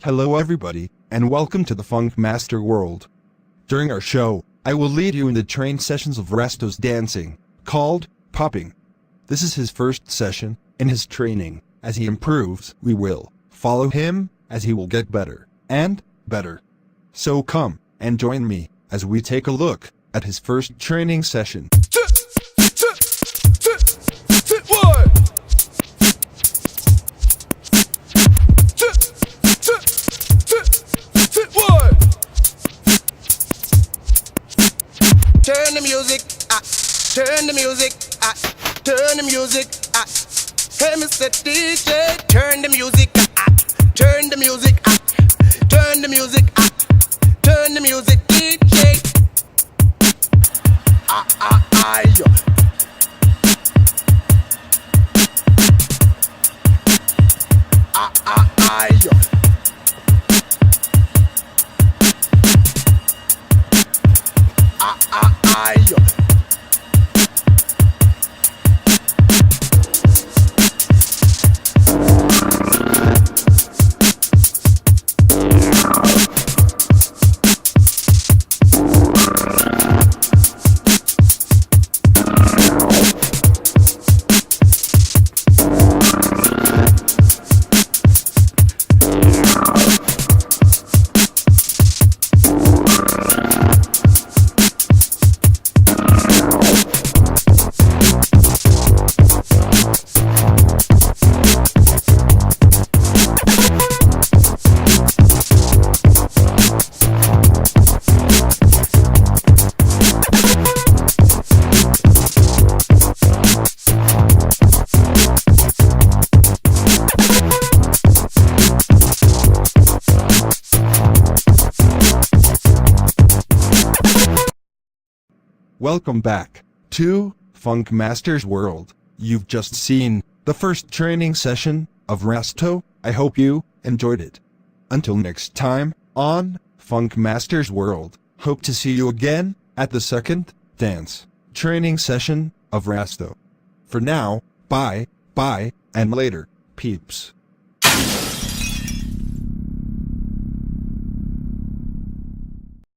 Hello everybody, and welcome to the Funk Master World. During our show, I will lead you in the trained sessions of Rasto's dancing, called popping. This is his first session in his training. As he improves, we will follow him as he will get better and better. So come and join me as we take a look at his first training session. Turn the music, turn the music, turn the music, hey Mr. DJ, turn the music, turn the music, turn the music, turn the music, DJ. Yo. Yo. Yo. Welcome back to Funk Master's World. You've just seen the first training session of Rasto. I hope you enjoyed it. Until next time on Funk Master's World, hope to see you again at the second dance training session of Rasto. For now, bye, and later, peeps.